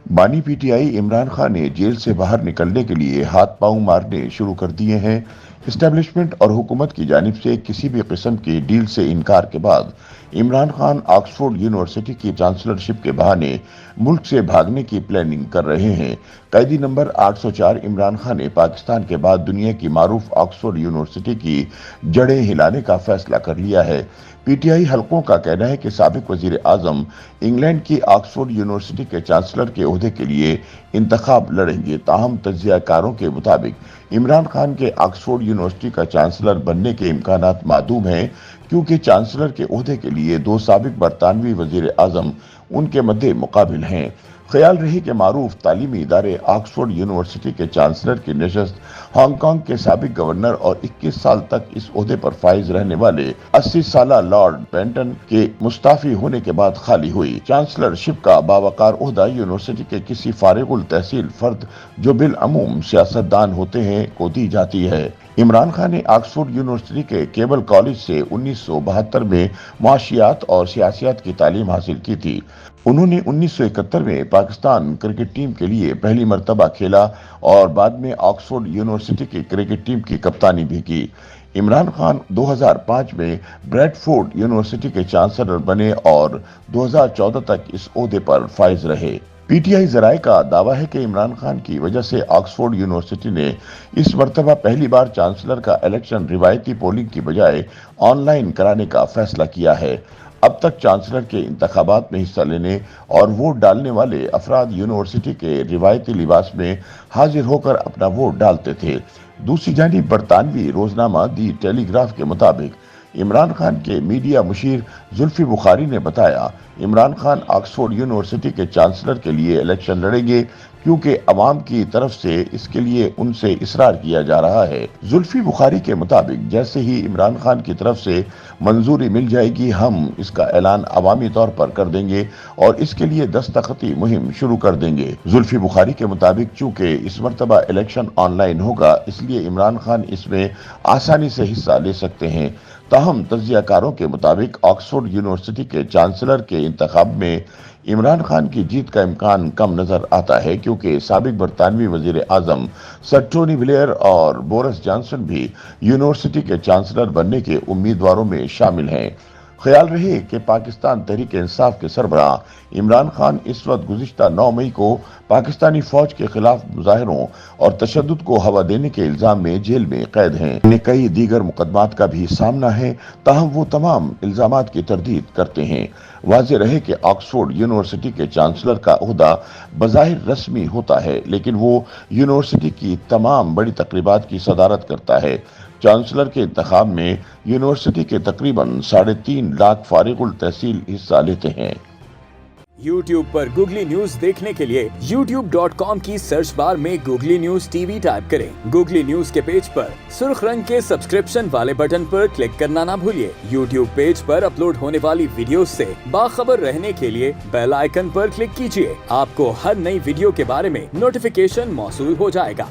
बानी पीटीआई इमरान खान ने जेल से बाहर निकलने के लिए हाथ पांव मारने शुरू कर दिए हैं। इस्टेब्लिशमेंट और हुकूमत की जानिब से किसी भी किस्म की डील से इनकार के बाद इमरान खान ऑक्सफोर्ड यूनिवर्सिटी की चांसलरशिप के बहाने मुल्क से भागने की प्लानिंग कर रहे हैं। कैदी नंबर 804 इमरान खान ने पाकिस्तान के बाद दुनिया की मारूफ ऑक्सफोर्ड यूनिवर्सिटी की जड़ें हिलाने का फैसला कर लिया है। पीटीआई हलकों का कहना है कि साबिक वजीर आजम इंग्लैंड की ऑक्सफोर्ड यूनिवर्सिटी के चांसलर के ओहदे के लिए इंतखाब लड़ेंगे। ताहम तज्जियाकारों के मुताबिक इमरान खान के ऑक्सफोर्ड यूनिवर्सिटी का चांसलर बनने के इम्कानात मादूम हैं, क्योंकि चांसलर के ओहदे के लिए दो साबिक बरतानवी वजीर आजम उनके मद्दे मुकाबिल हैं। ख्याल रही कि मारूफ तालीमी इदारे ऑक्सफोर्ड यूनिवर्सिटी के चांसलर की नशस्त हांगकांग के साबिक गवर्नर और 21 साल तक इस ओहदे पर फाइज रहने वाले 80 साला लॉर्ड बेंटन के मुस्ताफी होने के बाद खाली हुई। चांसलरशिप का बावकार ओहदा यूनिवर्सिटी के किसी फारिगुल तहसील फर्द जो बिल अमूम सियासतदान होते हैं को दी जाती है। इमरान खान ने ऑक्सफोर्ड यूनिवर्सिटी के केबल कॉलेज से 1972 में मुआशियात और सियासियात की तालीम हासिल की थी। उन्होंने 1971 में पाकिस्तान क्रिकेट टीम के लिए पहली मर्तबा खेला और बाद में ऑक्सफोर्ड यूनिवर्सिटी की क्रिकेट टीम की कप्तानी भी की। इमरान खान 2005 में ब्रैडफोर्ड यूनिवर्सिटी के चांसलर बने और 2014 तक इस ओहदे पर फाइज रहे। पीटीआई जराये का दावा है कि इमरान खान की वजह से ऑक्सफोर्ड यूनिवर्सिटी ने इस मर्तबा पहली बार चांसलर का इलेक्शन रिवायती पोलिंग की बजाय ऑनलाइन कराने का फैसला किया है। अब तक चांसलर के इंतखाबात में हिस्सा लेने और वोट डालने वाले अफराद यूनिवर्सिटी के रिवायती लिबास में हाजिर होकर अपना वोट डालते थे। दूसरी जानिब बरतानवी रोजनामा दी टेलीग्राफ के मुताबिक इमरान खान के मीडिया मुशीर जुल्फी बुखारी ने बताया, इमरान खान ऑक्सफोर्ड यूनिवर्सिटी के चांसलर के लिए इलेक्शन लड़ेंगे क्योंकि अवाम की तरफ से इसके लिए उनसे इसरार किया जा रहा है। जुल्फी बुखारी के मुताबिक जैसे ही इमरान खान की तरफ से मंजूरी मिल जाएगी, हम इसका ऐलान अवामी तौर पर कर देंगे और इसके लिए दस्तखती मुहिम शुरू कर देंगे। जुल्फी बुखारी के मुताबिक चूंकि इस मर्तबा इलेक्शन ऑनलाइन होगा, इसलिए इमरान खान इसमें आसानी से हिस्सा ले सकते हैं। ताहम तज्जियाकारों के मुताबिक ऑक्सफोर्ड यूनिवर्सिटी के चांसलर के इंतखाब में इमरान खान की जीत का इम्कान कम नजर आता है, क्योंकि साबिक बरतानवी वजीर आजम सर टोनी ब्लेयर और बोरिस जॉनसन भी यूनिवर्सिटी के चांसलर बनने के उम्मीदवारों में शामिल हैं। ख्याल रहे कि पाकिस्तान तहरीक इंसाफ के सरबराह इमरान खान इस वक्त गुज़िश्ता 9 मई को पाकिस्तानी फौज के खिलाफ मुजाहिरों और तशद्दुद को हवा देने के इल्जाम में जेल में कैद हैं। उन्हें कई दीगर मुकदमात का भी सामना है, ताहम वो तमाम इल्जामात की तरदीद करते हैं। वाज़ेह रहे कि ऑक्सफोर्ड यूनिवर्सिटी के चांसलर का ओहदा बज़ाहिर रस्मी होता है, लेकिन वो यूनिवर्सिटी की तमाम बड़ी तकरीबात की सदारत करता है। चांसलर के इंतखाब में यूनिवर्सिटी के तकरीबन 3.5 लाख फारिगुल तहसील हिस्सा लेते हैं। YouTube पर गूगली न्यूज देखने के लिए youtube.com की सर्च बार में गूगली न्यूज टीवी टाइप करें। गूगली न्यूज के पेज पर सुर्ख रंग के सब्सक्रिप्शन वाले बटन पर क्लिक करना ना भूलिए। YouTube पेज पर अपलोड होने वाली वीडियोस से बाखबर रहने के लिए बेल आइकन पर क्लिक कीजिए। आपको हर नई वीडियो के बारे में नोटिफिकेशन मौसूल हो जाएगा।